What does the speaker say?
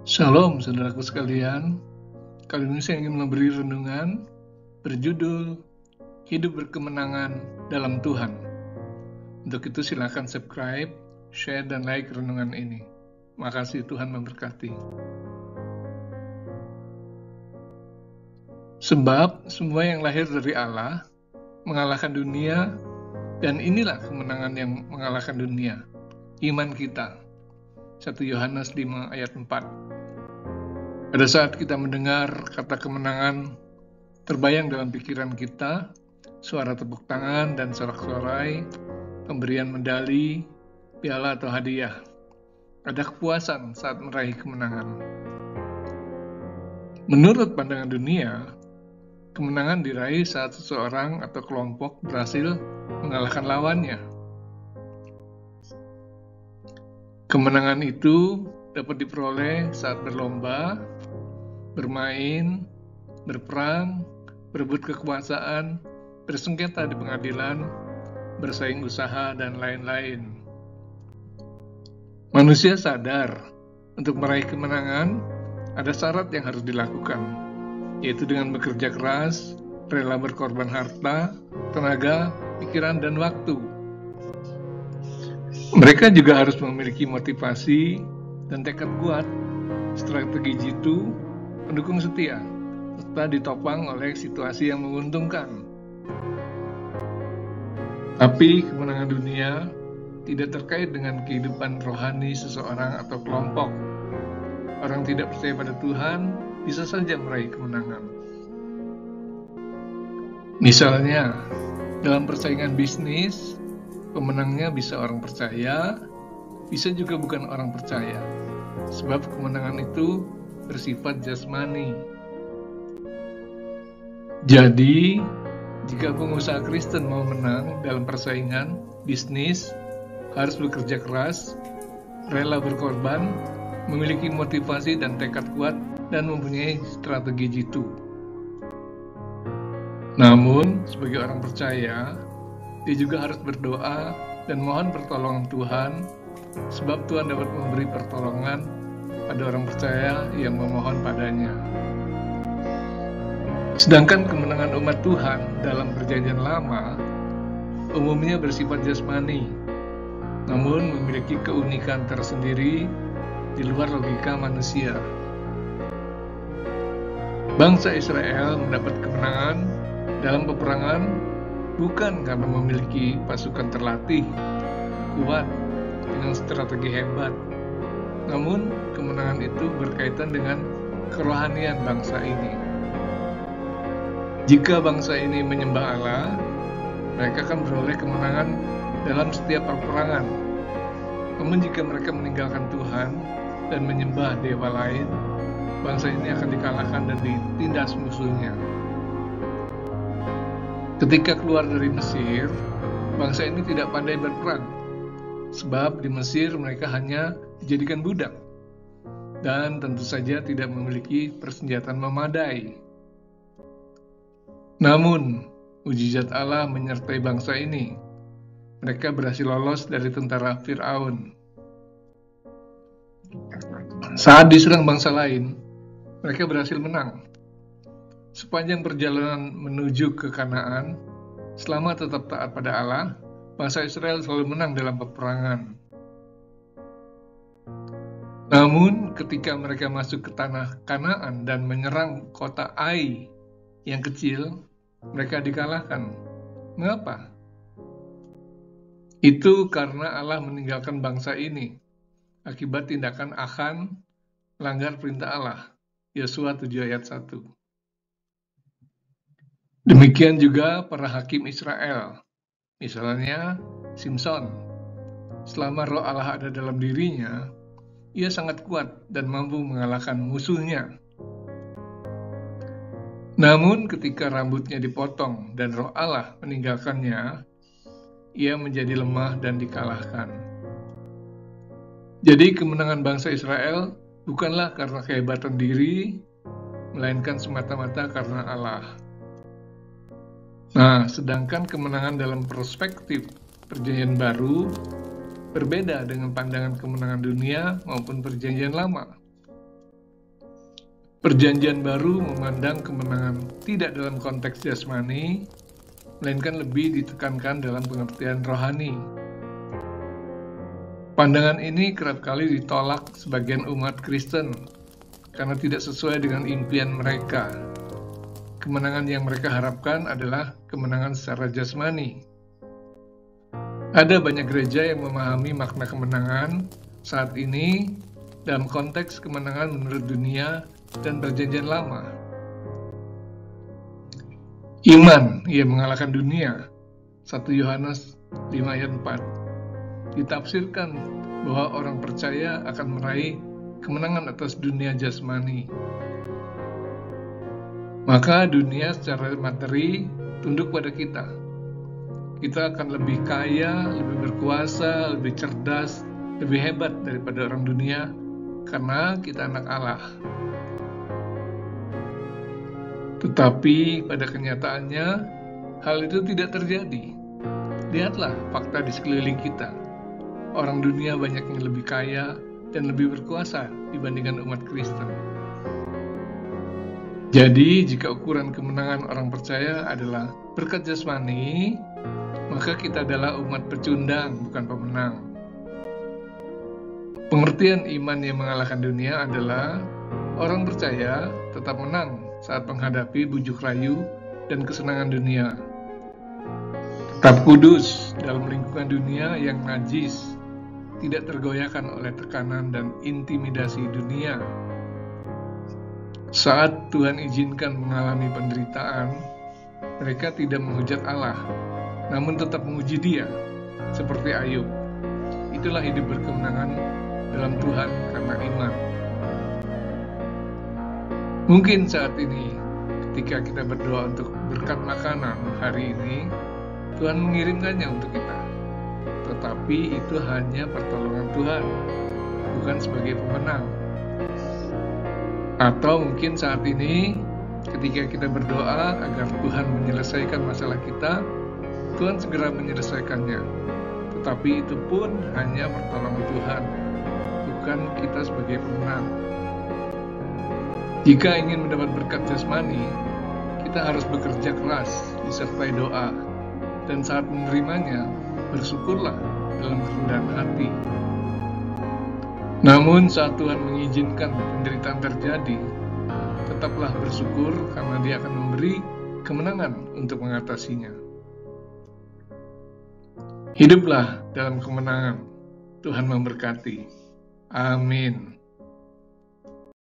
Shalom saudaraku sekalian, kali ini saya ingin memberi renungan berjudul Hidup Berkemenangan dalam Tuhan. Untuk itu silakan subscribe, share, dan like renungan ini. Makasih, Tuhan memberkati. Sebab semua yang lahir dari Allah mengalahkan dunia, dan inilah kemenangan yang mengalahkan dunia, iman kita. 1 Yohanes 5 ayat 4. Pada saat kita mendengar kata kemenangan, terbayang dalam pikiran kita suara tepuk tangan dan sorak-sorai, pemberian medali, piala atau hadiah. Ada kepuasan saat meraih kemenangan. Menurut pandangan dunia, kemenangan diraih saat seseorang atau kelompok berhasil mengalahkan lawannya. Kemenangan itu dapat diperoleh saat berlomba, bermain, berperang, berebut kekuasaan, bersengketa di pengadilan, bersaing usaha, dan lain-lain. Manusia sadar untuk meraih kemenangan ada syarat yang harus dilakukan, yaitu dengan bekerja keras, rela berkorban harta, tenaga, pikiran, dan waktu. Mereka juga harus memiliki motivasi dan tekad kuat, strategi jitu, pendukung setia, serta ditopang oleh situasi yang menguntungkan. Tapi kemenangan dunia tidak terkait dengan kehidupan rohani seseorang atau kelompok. Orang tidak percaya pada Tuhan bisa saja meraih kemenangan. Misalnya, dalam persaingan bisnis, pemenangnya bisa orang percaya, bisa juga bukan orang percaya, sebab kemenangan itu bersifat jasmani. Jadi, jika pengusaha Kristen mau menang dalam persaingan bisnis, harus bekerja keras, rela berkorban, memiliki motivasi dan tekad kuat, dan mempunyai strategi jitu. Namun, sebagai orang percaya, dia juga harus berdoa dan mohon pertolongan Tuhan, sebab Tuhan dapat memberi pertolongan pada orang percaya yang memohon padanya. Sedangkan kemenangan umat Tuhan dalam Perjanjian Lama umumnya bersifat jasmani, namun memiliki keunikan tersendiri di luar logika manusia. Bangsa Israel mendapat kemenangan dalam peperangan bukan karena memiliki pasukan terlatih, kuat, dengan strategi hebat. Namun, kemenangan itu berkaitan dengan kerohanian bangsa ini. Jika bangsa ini menyembah Allah, mereka akan beroleh kemenangan dalam setiap peperangan. Namun jika mereka meninggalkan Tuhan dan menyembah dewa lain, bangsa ini akan dikalahkan dan ditindas musuhnya. Ketika keluar dari Mesir, bangsa ini tidak pandai berperang, sebab di Mesir mereka hanya dijadikan budak, dan tentu saja tidak memiliki persenjataan memadai. Namun, mujizat Allah menyertai bangsa ini. Mereka berhasil lolos dari tentara Firaun. Saat diserang bangsa lain, mereka berhasil menang. Sepanjang perjalanan menuju ke Kanaan, selama tetap taat pada Allah, bangsa Israel selalu menang dalam peperangan. Namun, ketika mereka masuk ke tanah Kanaan dan menyerang kota Ai yang kecil, mereka dikalahkan. Mengapa? Itu karena Allah meninggalkan bangsa ini akibat tindakan Achan melanggar perintah Allah. Yosua 7 ayat 1. Demikian juga para hakim Israel. Misalnya Simson. Selama roh Allah ada dalam dirinya, ia sangat kuat dan mampu mengalahkan musuhnya. Namun ketika rambutnya dipotong dan roh Allah meninggalkannya, ia menjadi lemah dan dikalahkan. Jadi kemenangan bangsa Israel bukanlah karena kehebatan diri, melainkan semata-mata karena Allah. Nah, sedangkan kemenangan dalam perspektif Perjanjian Baru berbeda dengan pandangan kemenangan dunia maupun Perjanjian Lama. Perjanjian Baru memandang kemenangan tidak dalam konteks jasmani, melainkan lebih ditekankan dalam pengertian rohani. Pandangan ini kerap kali ditolak sebagian umat Kristen karena tidak sesuai dengan impian mereka. Kemenangan yang mereka harapkan adalah kemenangan secara jasmani. Ada banyak gereja yang memahami makna kemenangan saat ini dalam konteks kemenangan menurut dunia dan Perjanjian Lama. Iman yang mengalahkan dunia, 1 Yohanes 5 ayat 4, ditafsirkan bahwa orang percaya akan meraih kemenangan atas dunia jasmani. Maka dunia secara materi tunduk pada kita. Kita akan lebih kaya, lebih berkuasa, lebih cerdas, lebih hebat daripada orang dunia karena kita anak Allah. Tetapi pada kenyataannya, hal itu tidak terjadi. Lihatlah fakta di sekeliling kita. Orang dunia banyak yang lebih kaya dan lebih berkuasa dibandingkan umat Kristen. Jadi, jika ukuran kemenangan orang percaya adalah berkat jasmani, maka kita adalah umat pecundang, bukan pemenang. Pengertian iman yang mengalahkan dunia adalah orang percaya tetap menang saat menghadapi bujuk rayu dan kesenangan dunia. Tetap kudus dalam lingkungan dunia yang najis, tidak tergoyahkan oleh tekanan dan intimidasi dunia. Saat Tuhan izinkan mengalami penderitaan, mereka tidak menghujat Allah, namun tetap menguji Dia, seperti Ayub. Itulah hidup berkemenangan dalam Tuhan karena iman. Mungkin saat ini, ketika kita berdoa untuk berkat makanan hari ini, Tuhan mengirimkannya untuk kita. Tetapi itu hanya pertolongan Tuhan, bukan sebagai pemenang. Atau mungkin saat ini, ketika kita berdoa agar Tuhan menyelesaikan masalah kita, Tuhan segera menyelesaikannya. Tetapi itu pun hanya pertolongan Tuhan, bukan kita sebagai pemenang. Jika ingin mendapat berkat jasmani, kita harus bekerja keras disertai doa, dan saat menerimanya, bersyukurlah dalam kerendahan hati. Namun saat Tuhan mengizinkan penderitaan terjadi, tetaplah bersyukur karena Dia akan memberi kemenangan untuk mengatasinya. Hiduplah dalam kemenangan. Tuhan memberkati. Amin.